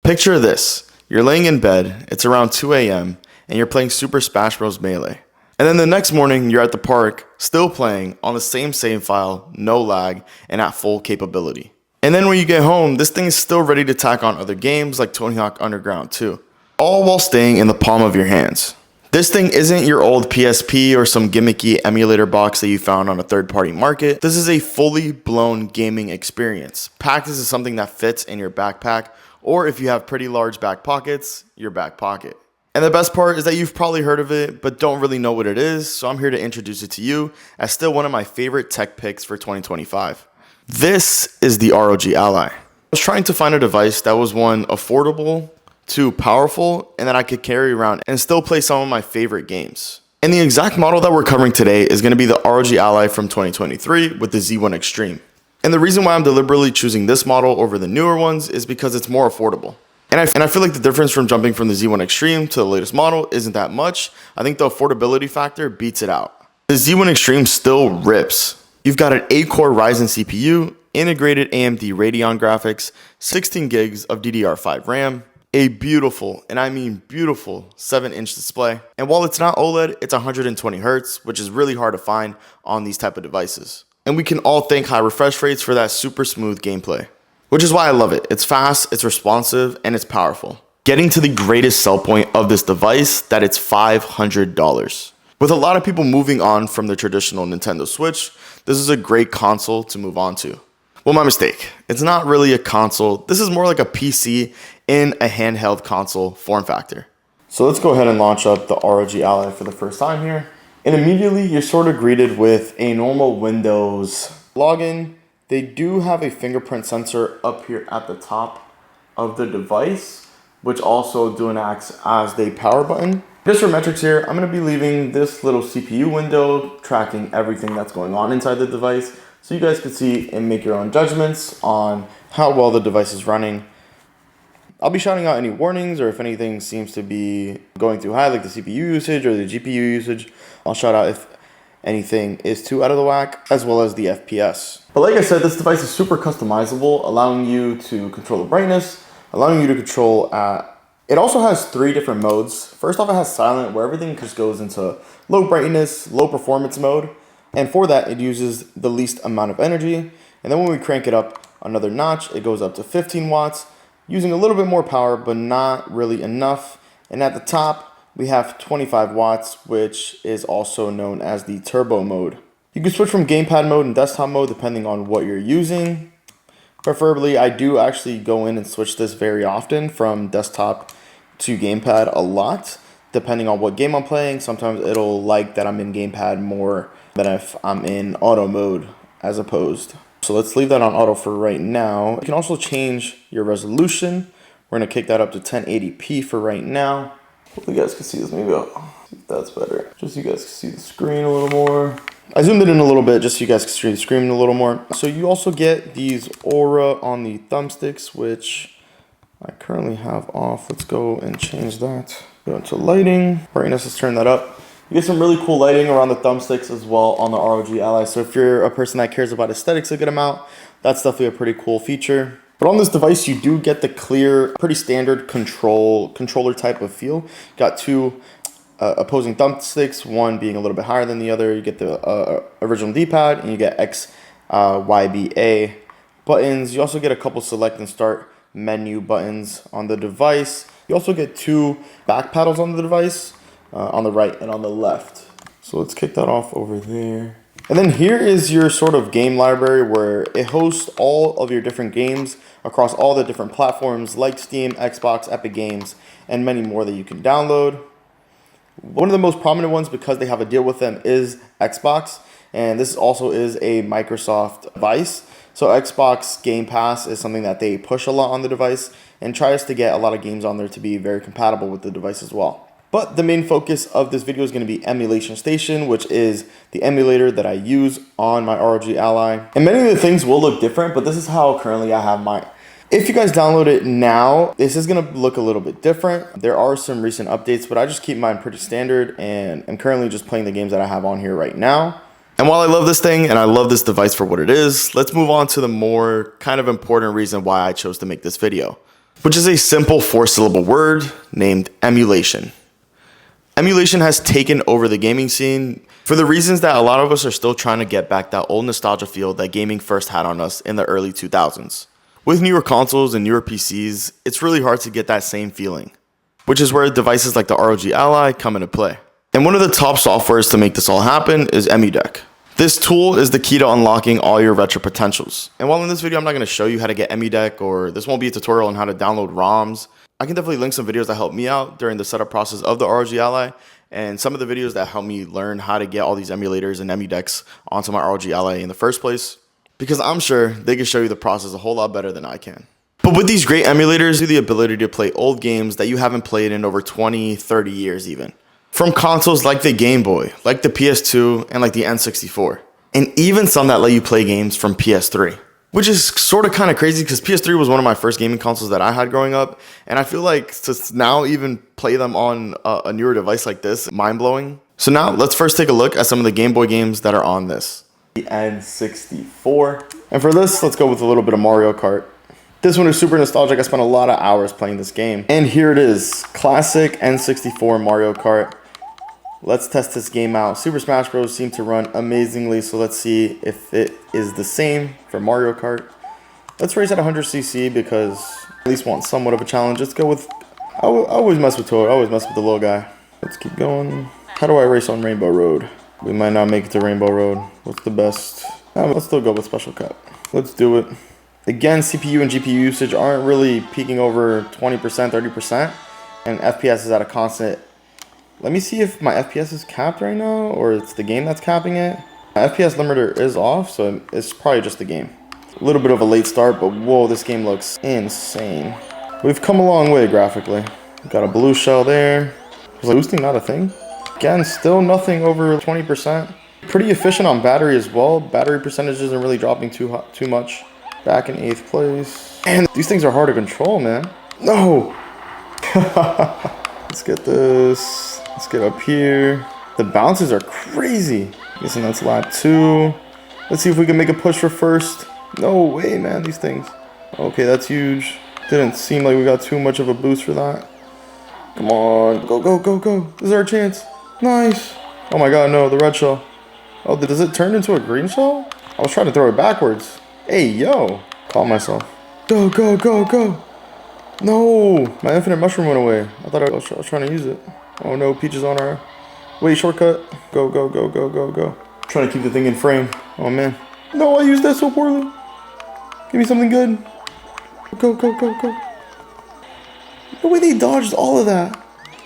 Picture this, you're laying in bed, it's around 2 a.m., and you're playing Super Smash Bros. Melee. And then the next morning, you're at the park, still playing, on the same save file, no lag, and at full capability. And then when you get home, this thing is still ready to tack on other games like Tony Hawk Underground 2, all while staying in the palm of your hands. This thing isn't your old PSP or some gimmicky emulator box that you found on a third-party market. This is a fully blown gaming experience, packed as something that fits in your backpack, or if you have pretty large back pockets, your back pocket. And the best part is that you've probably heard of it, but don't really know what it is, so I'm here to introduce it to you as still one of my favorite tech picks for 2025. This is the ROG Ally. I was trying to find a device that was one, affordable, two, powerful, and that I could carry around and still play some of my favorite games. And the exact model that we're covering today is going to be the ROG Ally from 2023 with the Z1 Extreme. And the reason why I'm deliberately choosing this model over the newer ones is because it's more affordable. And I feel like the difference from jumping from the Z1 Extreme to the latest model isn't that much. I think the affordability factor beats it out. The Z1 Extreme still rips. You've got an 8-core Ryzen CPU, integrated AMD Radeon graphics, 16 gigs of DDR5 RAM, a beautiful, and I mean beautiful, 7-inch display. And while it's not OLED, it's 120 Hz, which is really hard to find on these type of devices. And we can all thank high refresh rates for that super smooth gameplay, which is why I love it. It's fast, it's responsive, and it's powerful. Getting to the greatest sell point of this device, that it's $500. With a lot of people moving on from the traditional Nintendo Switch, this is a great console to move on to. Well, my mistake. It's not really a console. This is more like a PC in a handheld console form factor. So let's go ahead and launch up the ROG Ally for the first time here. And immediately you're sort of greeted with a normal Windows login. They do have a fingerprint sensor up here at the top of the device, which also acts as the power button. Just for metrics here, I'm going to be leaving this little CPU window tracking everything that's going on inside the device, so you guys can see and make your own judgments on how well the device is running. I'll be shouting out any warnings or if anything seems to be going too high, like the CPU usage or the GPU usage. I'll shout out if anything is too out of the whack, as well as the FPS. But like I said, this device is super customizable, allowing you to control the brightness, allowing you to control it also has 3 different modes. First off, it has silent, where everything just goes into low brightness, low performance mode. And for that, it uses the least amount of energy. And then when we crank it up another notch, it goes up to 15 watts, using a little bit more power, but not really enough. And at the top, we have 25 watts, which is also known as the turbo mode. You can switch from gamepad mode and desktop mode depending on what you're using. Preferably, I do actually go in and switch this very often from desktop to gamepad a lot, depending on what game I'm playing. Sometimes it'll like that I'm in gamepad more than if I'm in auto mode as opposed. So let's leave that on auto for right now. You can also change your resolution. We're gonna kick that up to 1080p for right now. Hopefully you guys can see this. Maybe I'll see if that's better. Just so you guys can see the screen a little more. I zoomed it in a little bit just so you guys can see the screen a little more. So you also get these aura on the thumbsticks, which I currently have off. Let's go and change that. Go into lighting, brightness, let's turn that up. You get some really cool lighting around the thumbsticks as well on the ROG Ally. So if you're a person that cares about aesthetics a good amount, that's definitely a pretty cool feature. But on this device, you do get the clear, pretty standard controller type of feel. Got 2 opposing thumbsticks, one being a little bit higher than the other. You get the original D-pad, and you get X, Y, B, A buttons. You also get a couple select and start menu buttons on the device. You also get 2 back paddles on the device, on the right and on the left. So let's kick that off over there. And then here is your sort of game library where it hosts all of your different games across all the different platforms like Steam, Xbox, Epic Games, and many more that you can download. One of the most prominent ones, because they have a deal with them, is Xbox. And this also is a Microsoft device. So Xbox Game Pass is something that they push a lot on the device and tries to get a lot of games on there to be very compatible with the device as well. But the main focus of this video is going to be Emulation Station, which is the emulator that I use on my ROG Ally. And many of the things will look different, but this is how currently I have mine. If you guys download it now, this is going to look a little bit different. There are some recent updates, but I just keep mine pretty standard, and I'm currently just playing the games that I have on here right now. And while I love this thing and I love this device for what it is, let's move on to the more kind of important reason why I chose to make this video. which is a simple 4-syllable word named emulation. Emulation has taken over the gaming scene for the reasons that a lot of us are still trying to get back that old nostalgia feel that gaming first had on us in the early 2000s. With newer consoles and newer PCs, it's really hard to get that same feeling, which is where devices like the ROG Ally come into play. And one of the top softwares to make this all happen is EmuDeck. This tool is the key to unlocking all your retro potentials. And while in this video I'm not going to show you how to get EmuDeck, or this won't be a tutorial on how to download ROMs, I can definitely link some videos that helped me out during the setup process of the ROG Ally, and some of the videos that helped me learn how to get all these emulators and EmuDecks onto my ROG Ally in the first place, because I'm sure they can show you the process a whole lot better than I can. But with these great emulators, you have the ability to play old games that you haven't played in over 20, 30 years even. From consoles like the Game Boy, like the PS2, and like the N64. And even some that let you play games from PS3. Which is sort of kind of crazy because PS3 was one of my first gaming consoles that I had growing up. And I feel like to now even play them on a newer device like this, mind-blowing. So now let's first take a look at some of the Game Boy games that are on this. The N64. And for this, let's go with a little bit of Mario Kart. This one is super nostalgic. I spent a lot of hours playing this game. And here it is, classic N64 Mario Kart. Let's test this game out. Super Smash Bros. Seemed to run amazingly, so let's see if it is the same for Mario Kart. Let's race at 100cc because I at least want somewhat of a challenge. Let's go with, I always mess with Toad, I always mess with the little guy. Let's keep going. How do I race on Rainbow Road? We might not make it to Rainbow Road. What's the best? Let's still go with Special Cut. Let's do it. Again, CPU and GPU usage aren't really peaking over 20%, 30%, and FPS is at a constant. Let me see if my FPS is capped right now, or it's the game that's capping it. My FPS limiter is off, so it's probably just the game. A little bit of a late start, but whoa, this game looks insane. We've come a long way graphically. Got a blue shell there. Was boosting not a thing? Again, still nothing over 20%. Pretty efficient on battery as well. Battery percentage isn't really dropping too much. Back in 8th place. And these things are hard to control, man. No! Let's get this. Let's get up here. The bounces are crazy. Guessing that's lap 2. Let's see if we can make a push for first. No way, man, these things. Okay, that's huge. Didn't seem like we got too much of a boost for that. Come on. Go, go, go, go. This is our chance. Nice. Oh my god, no, the red shell. Oh, does it turn into a green shell? I was trying to throw it backwards. Hey, yo. Caught myself. Go, go, go, go. No. My infinite mushroom went away. I thought I was trying to use it. Oh no, Peach is on our... Wait, shortcut. Go, go, go, go, go, go. Trying to keep the thing in frame. Oh man. No, I used that so poorly. Give me something good. Go, go, go, go. The way they dodged all of that.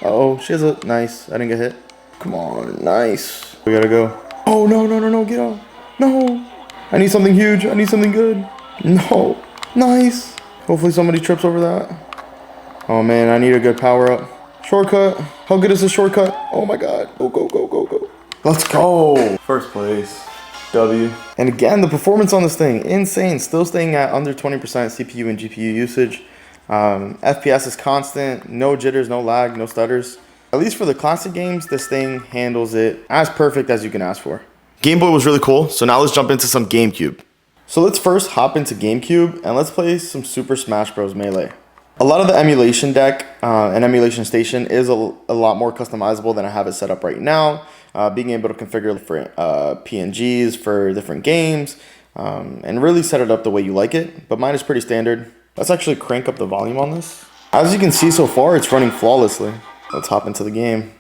Uh-oh, she has a... Nice. I didn't get hit. Come on, nice. We gotta go. Oh, no, no, no, no, get out. No. I need something huge. I need something good. No. Nice. Hopefully somebody trips over that. Oh man, I need a good power up. Shortcut. How good is this shortcut? Oh my god. Go, go, go, go, go. Let's go. First place. W. And again, the performance on this thing, insane. Still staying at under 20% CPU and GPU usage. FPS is constant. No jitters, no lag, no stutters. At least for the classic games, this thing handles it as perfect as you can ask for. Game Boy was really cool, so now let's jump into some GameCube. So let's first hop into GameCube and let's play some Super Smash Bros. Melee. A lot of the emulation deck and emulation station is a lot more customizable than I have it set up right now. Being able to configure different PNGs for different games and really set it up the way you like it. But mine is pretty standard. Let's actually crank up the volume on this. As you can see so far, it's running flawlessly. Let's hop into the game.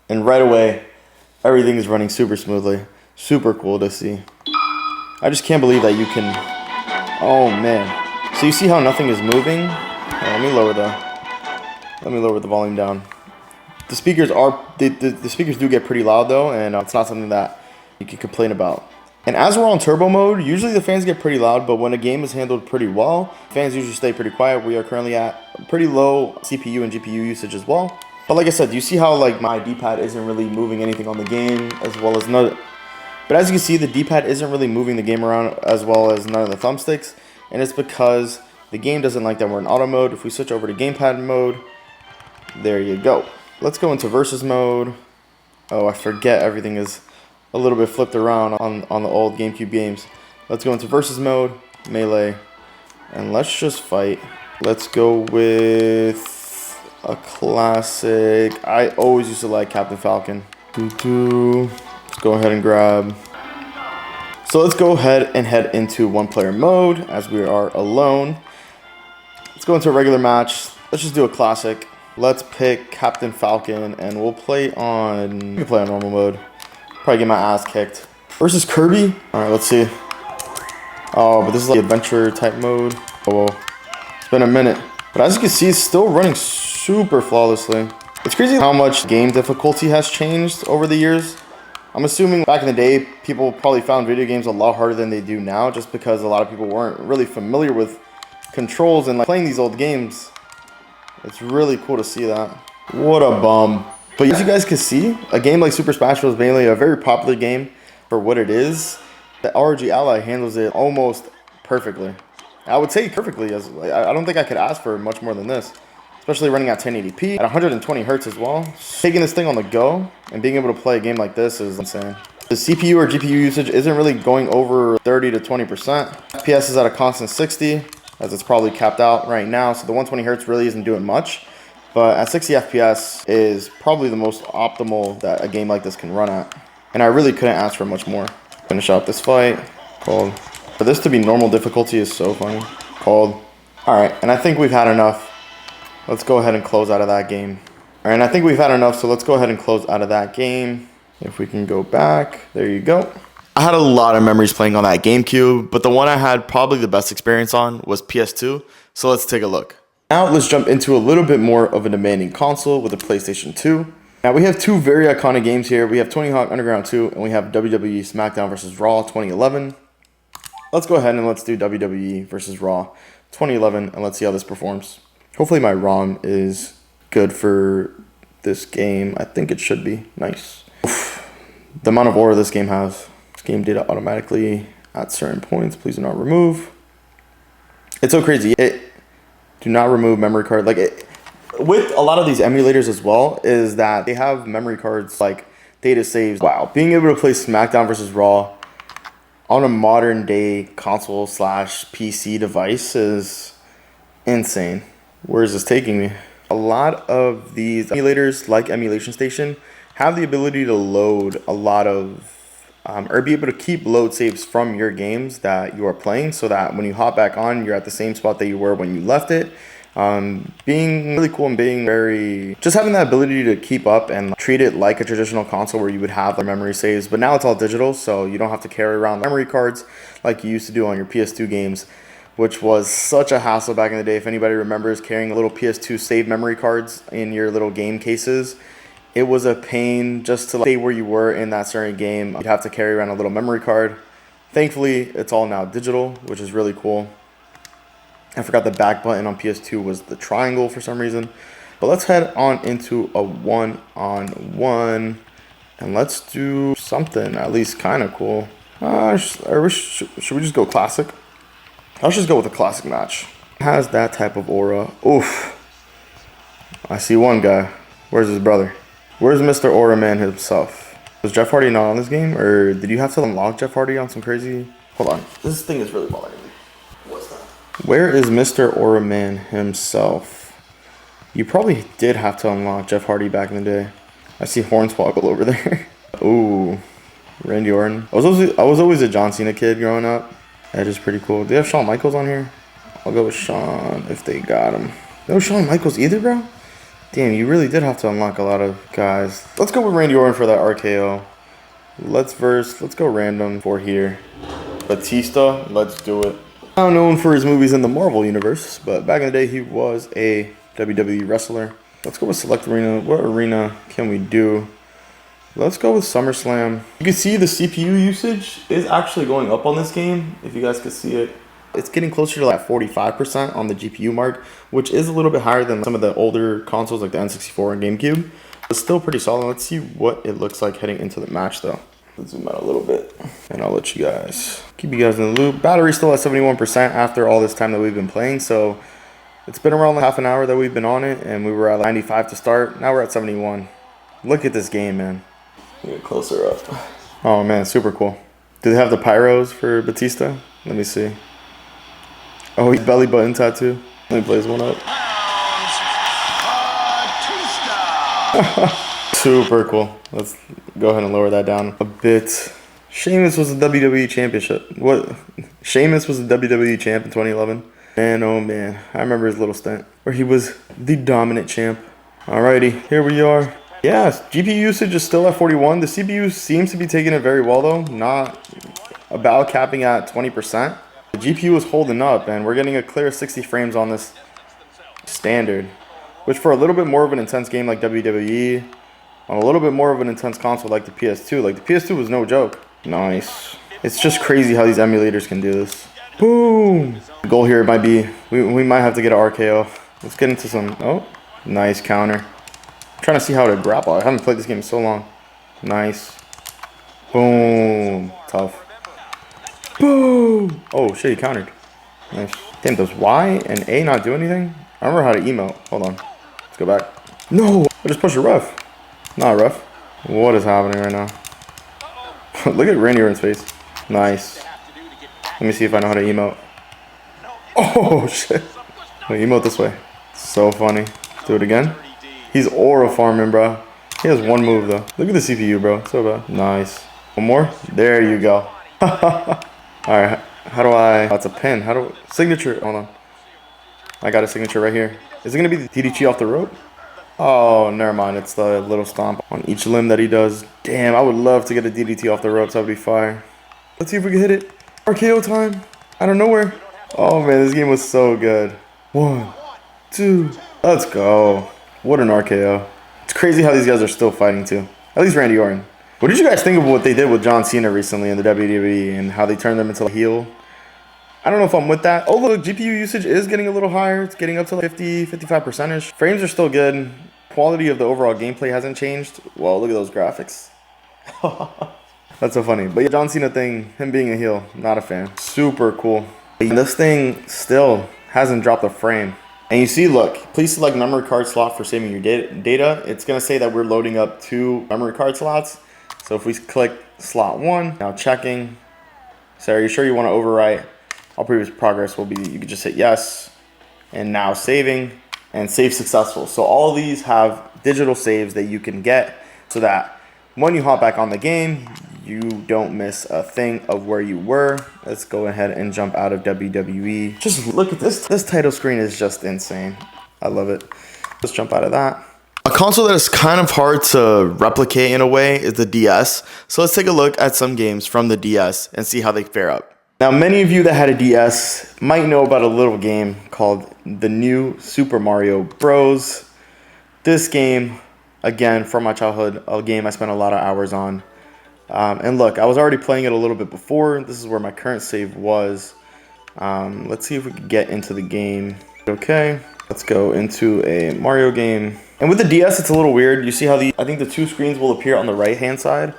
And right away, everything is running super smoothly. Super cool to see. I just can't believe that you can... Oh man. So you see how nothing is moving? Let me lower the volume down. The speakers are the speakers do get pretty loud though, and it's not something that you can complain about. And as we're on turbo mode, usually the fans get pretty loud, but when a game is handled pretty well, fans usually stay pretty quiet. We are currently at pretty low CPU and GPU usage as well. But like I said, you see how like my D-pad isn't really moving anything on the game as well as none. But as you can see, the D-pad isn't really moving the game around as well as none of the thumbsticks, and it's because the game doesn't like that we're in auto mode. If we switch over to gamepad mode, there you go. Let's go into versus mode. Oh, I forget everything is a little bit flipped around on the old GameCube games. Let's go into versus mode, melee, and let's just fight. Let's go with a classic. I always used to like Captain Falcon. Let's go ahead and grab. So let's go ahead and head into one player mode as we are alone. Let's go into a regular match. Let's just do a classic. Let's pick Captain Falcon and we'll play on, we can play on normal mode. Probably get my ass kicked. Versus Kirby. All right, let's see. Oh, but this is like adventure type mode. Oh, well. It's been a minute. But as you can see, it's still running super flawlessly. It's crazy how much game difficulty has changed over the years. I'm assuming back in the day, people probably found video games a lot harder than they do now, just because a lot of people weren't really familiar with controls and like playing these old games. It's really cool to see that. What a bum. But as you guys can see, a game like Super Smash Bros. Melee, a very popular game for what it is, the ROG Ally handles it almost perfectly. I would say perfectly. I don't think I could ask for much more than this. Especially running at 1080p at 120 hertz as well. Taking this thing on the go and being able to play a game like this is insane. The CPU or GPU usage isn't really going over 30 to 20%. FPS is at a constant 60, as it's probably capped out right now. So the 120 hertz really isn't doing much. But at 60 FPS is probably the most optimal that a game like this can run at. And I really couldn't ask for much more. Finish out this fight. Cold. For this to be normal difficulty is so funny. Cold. Alright, and I think we've had enough. Let's go ahead and close out of that game. All right, and I think we've had enough, so let's go ahead and close out of that game. If we can go back, there you go. I had a lot of memories playing on that GameCube, but the one I had probably the best experience on was PS2, so let's take a look. Now let's jump into a little bit more of a demanding console with the PlayStation 2. Now we have two very iconic games here. We have Tony Hawk Underground 2, and we have WWE Smackdown vs. Raw 2011. Let's go ahead and let's do WWE vs. Raw 2011, and let's see how this performs. Hopefully my ROM is good for this game. I think it should be. Nice. Oof. The amount of aura this game has. This game data automatically at certain points. Please do not remove. It's so crazy. Do not remove memory card. With a lot of these emulators as well, is that they have memory cards like data saves. Wow. Being able to play Smackdown versus Raw on a modern day console / PC device is insane. Where is this taking me? A lot of these emulators, like Emulation Station, have the ability to load a lot of, or be able to keep load saves from your games that you are playing, so that when you hop back on, you're at the same spot that you were when you left it. Being really cool and being just having that ability to keep up and treat it like a traditional console where you would have the memory saves, but now it's all digital, so you don't have to carry around memory cards like you used to do on your PS2 games, which was such a hassle back in the day. If anybody remembers carrying little PS2 save memory cards in your little game cases, it was a pain just to stay where you were in that certain game. You'd have to carry around a little memory card. Thankfully, it's all now digital, which is really cool. I forgot the back button on PS2 was the triangle for some reason. But let's head on into a one-on-one. And let's do something at least kind of cool. Should we just go classic? Let's just go with a classic match. It has that type of aura. Oof. I see one guy. Where's his brother? Where's Mr. Aura Man himself? Was Jeff Hardy not on this game? Or did you have to unlock Jeff Hardy on some crazy... Hold on. This thing is really bothering me. What's that? Where is Mr. Aura Man himself? You probably did have to unlock Jeff Hardy back in the day. I see Hornswoggle over there. Ooh. Randy Orton. I was always a John Cena kid growing up. That is pretty cool. Do they have Shawn Michaels on here? I'll go with Shawn if they got him. No Shawn Michaels either, bro? Damn, you really did have to unlock a lot of guys. Let's go with Randy Orton for that RKO. Let's go random for here. Batista, let's do it. Now known for his movies in the Marvel Universe, but back in the day he was a WWE wrestler. Let's go with Select Arena. What arena can we do? Let's go with SummerSlam. You can see the CPU usage is actually going up on this game, if you guys could see it. It's getting closer to like 45% on the GPU mark, which is a little bit higher than some of the older consoles like the N64 and GameCube. It's still pretty solid. Let's see what it looks like heading into the match though. Let's zoom out a little bit and I'll let you guys, keep you guys in the loop. Battery still at 71% after all this time that we've been playing, so it's been around like half an hour that we've been on it, and we were at 95 to start. Now we're at 71. Look at this game, man. Get closer up. Oh man, super cool. Do they have the pyros for Batista? Let me see. Oh, he's belly button tattoo. Let me play this one up. Super cool. Let's go ahead and lower that down a bit. Sheamus was the WWE Championship. What? Sheamus was the WWE champ in 2011. Man, oh man. I remember his little stint where he was the dominant champ. Alrighty, here we are. Yeah, GPU usage is still at 41. The CPU seems to be taking it very well though. Not about capping at 20%. The GPU is holding up and we're getting a clear 60 frames on this standard. Which for a little bit more of an intense game like WWE, on a little bit more of an intense console like the PS2. Like the PS2 was no joke. Nice. It's just crazy how these emulators can do this. Boom! The goal here might be, we might have to get an RKO. Let's get into some, oh, nice counter. I'm trying to see how to grapple. I haven't played this game in so long. Nice. Boom. Tough. Boom! Oh shit, he countered. Nice. Damn, does Y and A not do anything? I remember how to emote. Hold on. Let's go back. No! I just pushed a ref. Not a ref. What is happening right now? Look at Randy Orton's face. Nice. Let me see if I know how to emote. Oh shit. Wait, emote this way. So funny. Do it again. He's aura farming, bro. He has one move though. Look at the CPU, bro. So bad. Nice. One more. There you go. Alright. How do I... That's a pin. How do... Signature. Hold on. I got a signature right here. Is it going to be the DDT off the rope? Oh, never mind. It's the little stomp on each limb that he does. Damn, I would love to get a DDT off the ropes. That would be fire. Let's see if we can hit it. RKO time. Out of nowhere. Oh, man. This game was so good. 1, 2. Let's go. What an RKO. It's crazy how these guys are still fighting, too. At least Randy Orton. What did you guys think of what they did with John Cena recently in the WWE and how they turned them into a heel? I don't know if I'm with that. Although GPU usage is getting a little higher. It's getting up to like 55%-ish. Frames are still good. Quality of the overall gameplay hasn't changed. Well, look at those graphics. That's so funny. But yeah, John Cena thing, him being a heel, not a fan. Super cool. This thing still hasn't dropped a frame. And you see, look, please select memory card slot for saving your data. It's going to say that we're loading up 2 memory card slots. So if we click slot 1, now checking. So are you sure you want to overwrite? All previous progress will be, you can just hit yes. And now saving and save successful. So all of these have digital saves that you can get so that when you hop back on the game, you don't miss a thing of where you were. Let's go ahead and jump out of WWE. Just look at this. This title screen is just insane. I love it. Let's jump out of that. A console that is kind of hard to replicate in a way is the DS. So let's take a look at some games from the DS and see how they fare up. Now, many of you that had a DS might know about a little game called the New Super Mario Bros. This game, again, from my childhood, a game I spent a lot of hours on. And look, I was already playing it a little bit before. This is where my current save was. Let's see if we can get into the game. Okay, let's go into a Mario game. And with the DS, it's a little weird. You see how I think the 2 screens will appear on the right-hand side.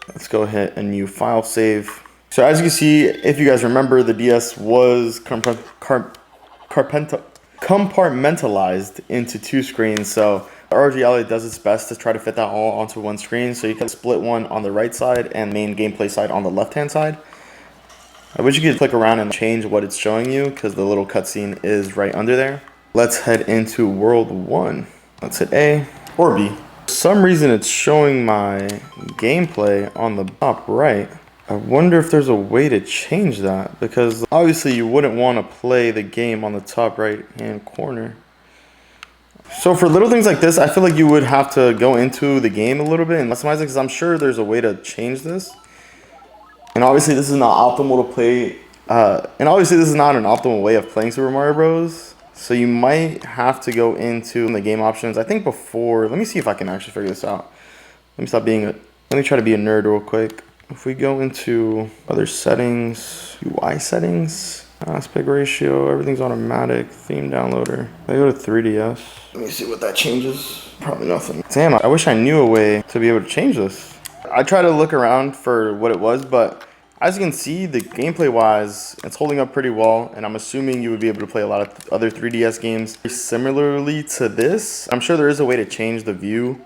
Let's go hit a new file save. So as you can see, if you guys remember, the DS was compartmentalized into 2 screens. So ROG Ally does its best to try to fit that all onto one screen. So you can split one on the right side and main gameplay side on the left-hand side. I wish you could click around and change what it's showing you because the little cutscene is right under there. Let's head into World 1. Let's hit A or B. For some reason, it's showing my gameplay on the top right. I wonder if there's a way to change that because obviously you wouldn't want to play the game on the top right hand corner. So for little things like this, I feel like you would have to go into the game a little bit and customize it because I'm sure there's a way to change this. And obviously this is not optimal to play. And obviously this is not an optimal way of playing Super Mario Bros. So you might have to go into the game options. I think before, let me see if I can actually figure this out. Let me try to be a nerd real quick. If we go into other settings, UI settings, aspect ratio, everything's automatic, theme downloader. I go to 3DS. Let me see what that changes. Probably nothing. Damn, I wish I knew a way to be able to change this. I tried to look around for what it was, but as you can see, the gameplay wise, it's holding up pretty well. And I'm assuming you would be able to play a lot of other 3DS games similarly to this. I'm sure there is a way to change the view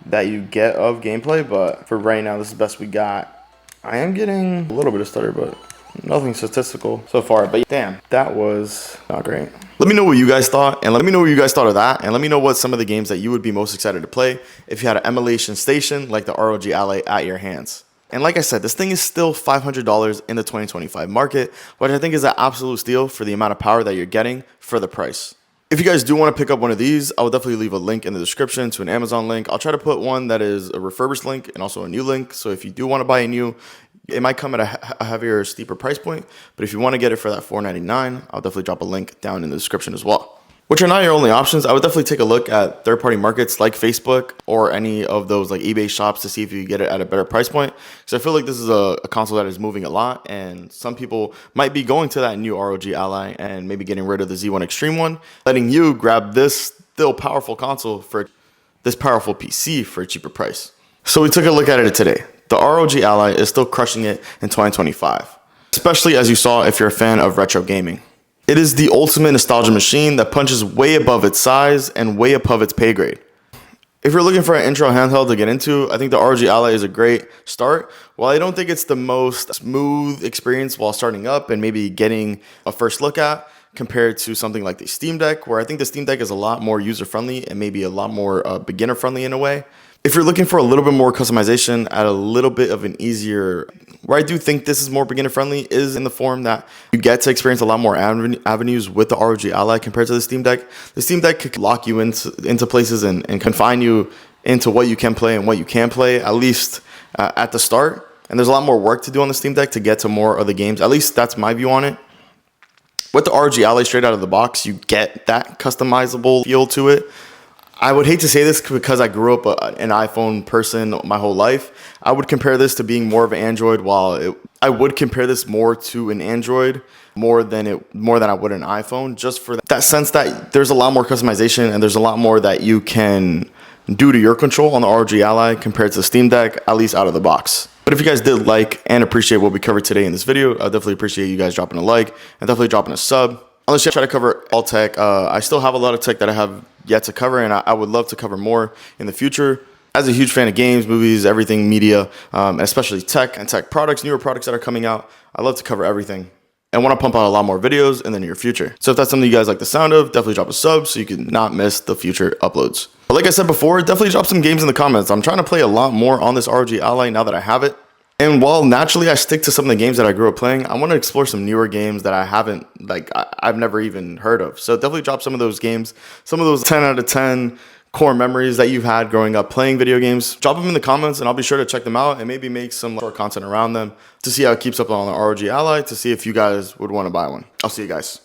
that you get of gameplay, but for right now, this is the best we got. I am getting a little bit of stutter, but Nothing statistical so far, but damn, that was not great. Let me know what you guys thought, and let me know what you guys thought of that, and let me know what some of the games that you would be most excited to play if you had an emulation station like the ROG Ally at your hands. And like I said, this thing is still $500 in the 2025 market, which I think is an absolute steal for the amount of power that you're getting for the price. If you guys do want to pick up one of these, I will definitely leave a link in the description to an Amazon link. I'll try to put one that is a refurbished link and also a new link. So if you do want to buy a new, it might come at a heavier, steeper price point. But if you want to get it for that $4.99, I'll definitely drop a link down in the description as well. Which are not your only options. I would definitely take a look at third-party markets like Facebook or any of those like eBay shops to see if you get it at a better price point. Because I feel like this is a console that is moving a lot, and some people might be going to that new ROG Ally and maybe getting rid of the Z1 Extreme one, letting you grab this still powerful console for this powerful PC for a cheaper price. So we took a look at it today. The ROG Ally is still crushing it in 2025, especially as you saw if you're a fan of retro gaming. It is the ultimate nostalgia machine that punches way above its size and way above its pay grade. If you're looking for an intro handheld to get into, I think the ROG Ally is a great start. While I don't think it's the most smooth experience while starting up and maybe getting a first look at compared to something like the Steam Deck, where I think the Steam Deck is a lot more user-friendly and maybe a lot more beginner-friendly in a way. If you're looking for a little bit more customization at a little bit of an easier, where I do think this is more beginner friendly, is in the form that you get to experience a lot more avenues with the ROG Ally compared to the Steam Deck. The Steam Deck could lock you into places and confine you into what you can play and what you can play, at least at the start. And there's a lot more work to do on the Steam Deck to get to more of the games. At least that's my view on it. With the ROG Ally straight out of the box, you get that customizable feel to it. I would hate to say this because I grew up an iPhone person my whole life. I would compare this to being more of an Android, I would compare this more to an Android more than I would an iPhone, just for that sense that there's a lot more customization and there's a lot more that you can do to your control on the ROG Ally compared to the Steam Deck, at least out of the box. But if you guys did like and appreciate what we covered today in this video, I definitely appreciate you guys dropping a like and definitely dropping a sub. Unless you try to cover all tech, I still have a lot of tech that I have yet to cover, and I would love to cover more in the future. As a huge fan of games, movies, everything, media, especially tech and tech products, newer products that are coming out, I love to cover everything and want to pump out a lot more videos in the near future. So if that's something you guys like the sound of, definitely drop a sub so you can not miss the future uploads. But like I said before, definitely drop some games in the comments. I'm trying to play a lot more on this ROG Ally now that I have it. And while naturally I stick to some of the games that I grew up playing, I want to explore some newer games that I've never even heard of. So definitely drop some of those games, some of those 10 out of 10 core memories that you've had growing up playing video games. Drop them in the comments and I'll be sure to check them out and maybe make some short content around them to see how it keeps up on the ROG Ally, to see if you guys would want to buy one. I'll see you guys.